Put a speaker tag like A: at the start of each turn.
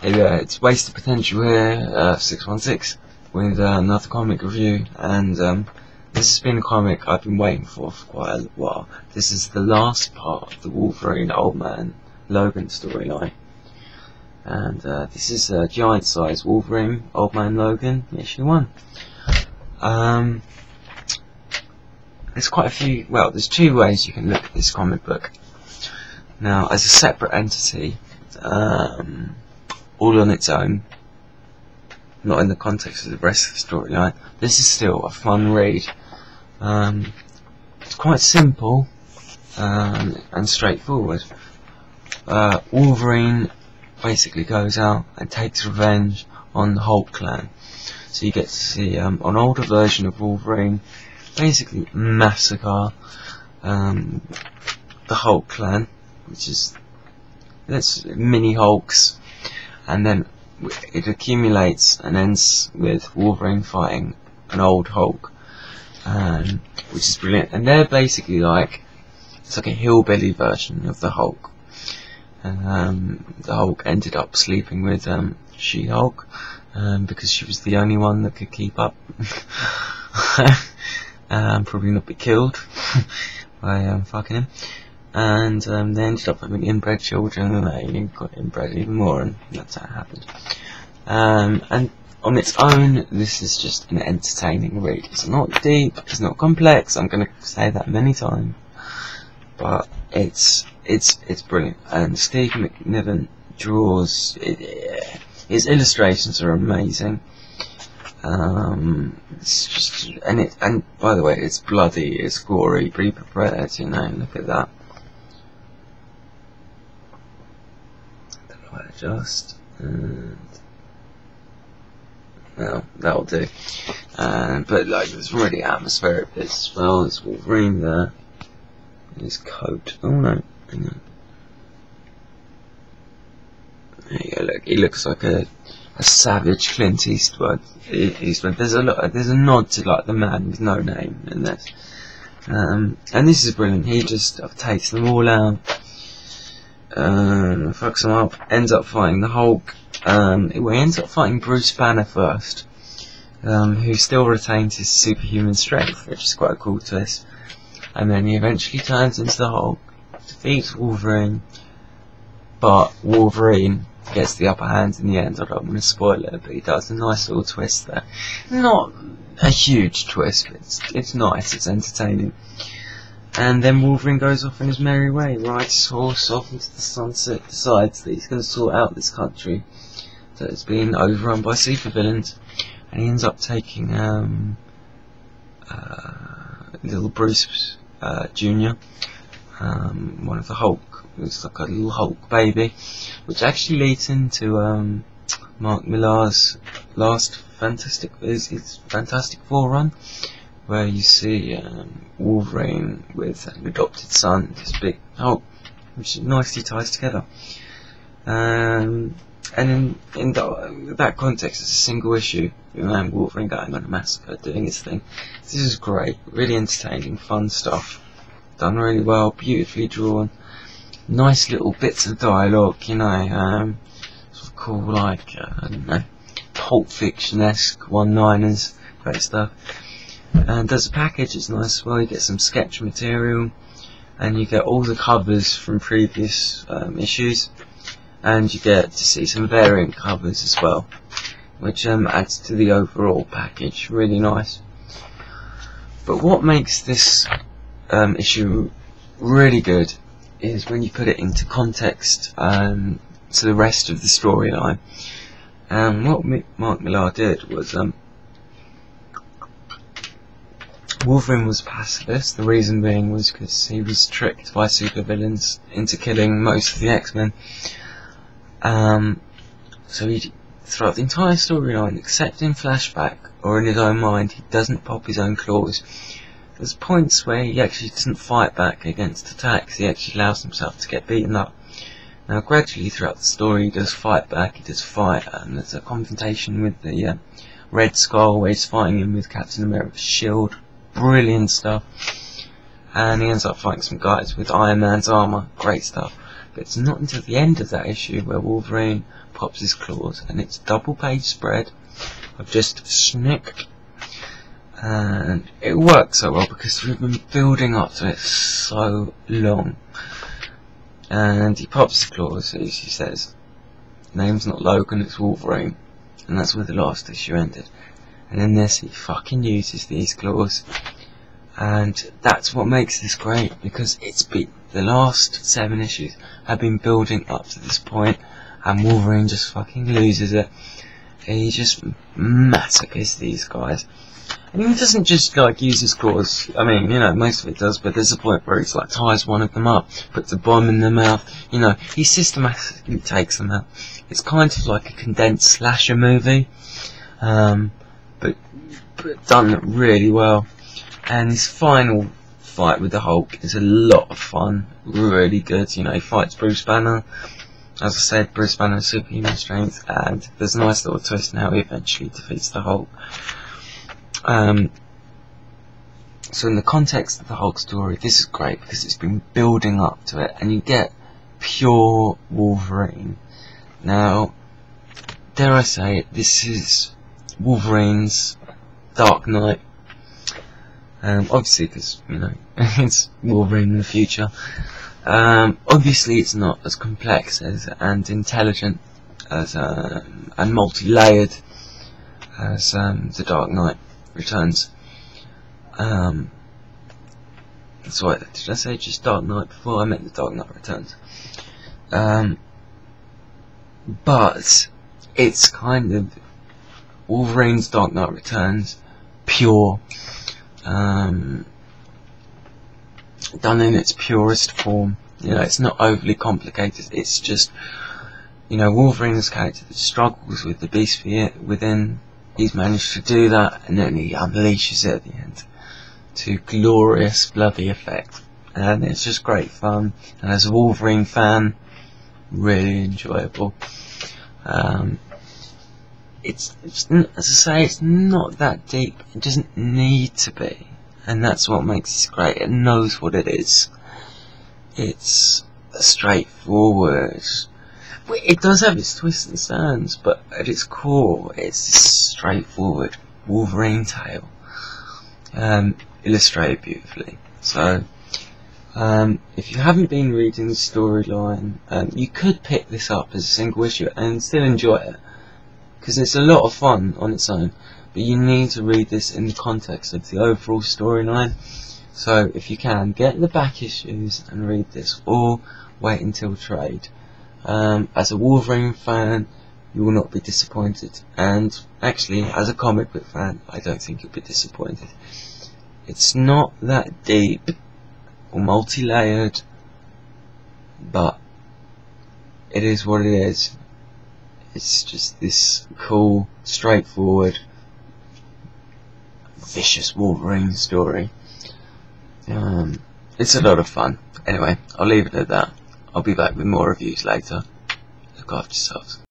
A: It's Wasted Potential here, 616, with another comic review, and this has been a comic I've been waiting for quite a while. This is the last part of the Wolverine Old Man Logan storyline, and this is a giant size Wolverine Old Man Logan, issue 1. There's quite a few, well, there's two ways you can look at this comic book. Now, as a separate entity, all on its own, not in the context of the rest of the storyline, this is still a fun read. It's quite simple and straightforward. Wolverine basically goes out and takes revenge on the Hulk clan. So you get to see an older version of Wolverine basically massacre the Hulk clan, which is mini Hulks, and then it accumulates and ends with Wolverine fighting an old Hulk, which is brilliant. And they're basically it's like a hillbilly version of the Hulk. And the Hulk ended up sleeping with She-Hulk because she was the only one that could keep up. Probably not be killed by fucking him. And they ended up having inbred children, and they got inbred even more, and that's how it happened. And on its own, this is just an entertaining read. It's not deep, it's not complex, I'm going to say that many times, but it's brilliant. And Steve McNiven draws, his illustrations are amazing. It's just, and by the way, it's bloody, it's gory, be prepared, you know, look at that. Adjust, and well, that'll do. But there's really atmospheric bits as well. There's Wolverine there, his coat. Oh no, hang on. There you go. Look, he looks like a savage Clint Eastwood. There's a nod to the man with no name in this, and this is brilliant. He just takes them all out. Fucks him up, ends up fighting the Hulk. He ends up fighting Bruce Banner first, who still retains his superhuman strength, which is quite a cool twist. And then he eventually turns into the Hulk, defeats Wolverine, but Wolverine gets the upper hand in the end. I don't want to spoil it, but he does a nice little twist there. Not a huge twist, but it's nice, it's entertaining. And then Wolverine goes off on his merry way, rides his horse off into the sunset, decides that he's going to sort out this country that has been overrun by supervillains, and he ends up taking little Bruce Jr., one of the Hulk, who's like a little Hulk baby, which actually leads into Mark Millar's last Fantastic Four run, where you see Wolverine with an adopted son, this big Hulk, which nicely ties together. And in that context, it's a single issue, Wolverine going on a massacre, doing his thing. This is great, really entertaining, fun stuff, done really well, beautifully drawn, nice little bits of dialogue, sort of cool, I don't know, Pulp Fiction-esque one-liners, great stuff. And as a package, it's nice as well. You get some sketch material, and you get all the covers from previous issues, and you get to see some variant covers as well, which adds to the overall package. Really nice. But what makes this issue really good is when you put it into context to the rest of the storyline. What Mark Millar did was Wolverine was pacifist. The reason being was because he was tricked by supervillains into killing most of the X-Men. So throughout the entire storyline, except in flashback or in his own mind, he doesn't pop his own claws. There's points where he actually doesn't fight back against attacks. He actually allows himself to get beaten up. Now, gradually throughout the story, he does fight back. He does fight, and there's a confrontation with the Red Skull, where he's fighting him with Captain America's shield. Brilliant stuff. And he ends up fighting some guys with Iron Man's armour. Great stuff. But it's not until the end of that issue where Wolverine pops his claws, and it's a double-page spread of just snick. And it works so well because we've been building up to it so long. And he pops his claws, as he says, name's not Logan, it's Wolverine. And that's where the last issue ended. And in this, he fucking uses these claws. And that's what makes this great, because it's been, the last 7 issues have been building up to this point, and Wolverine just fucking loses it. He just massacres these guys. And he doesn't just like use his claws, I mean, you know, most of it does, but there's a point where he like ties one of them up, puts a bomb in their mouth, you know, he systematically takes them out. It's kind of like a condensed slasher movie, but done really well. And his final fight with the Hulk is a lot of fun, really good. You know, he fights Bruce Banner. As I said, Bruce Banner has superhuman strength, and there's a nice little twist in how he eventually defeats the Hulk. So in the context of the Hulk story, this is great because it's been building up to it, and you get pure Wolverine. Now, dare I say it, this is Wolverine's Dark Knight. Obviously, because, you know, it's Wolverine in the future. Obviously, it's not as complex as and intelligent as and multi-layered as the Dark Knight Returns. That's why, did I say just Dark Knight before? I meant the Dark Knight Returns. But it's kind of Wolverine's Dark Knight Returns, pure. Done in its purest form. You know, it's not overly complicated. It's just, you know, Wolverine's character that struggles with the beast within. He's managed to do that, and then he unleashes it at the end to glorious bloody effect. And it's just great fun. And as a Wolverine fan, really enjoyable. It's as I say, it's not that deep. It doesn't need to be, and that's what makes it great. It knows what it is. It's straightforward. It does have its twists and turns, but at its core, it's a straightforward Wolverine tale, illustrated beautifully. So, if you haven't been reading the storyline, you could pick this up as a single issue and still enjoy it, because it's a lot of fun on its own, but you need to read this in the context of the overall storyline. So if you can, get the back issues and read this, or wait until trade. As a Wolverine fan, you will not be disappointed, and actually, as a comic book fan, I don't think you'll be disappointed. It's not that deep or multi-layered, but it is what it is. It's just this cool, straightforward, vicious Wolverine story. It's a lot of fun. Anyway, I'll leave it at that. I'll be back with more reviews later. Look after yourselves.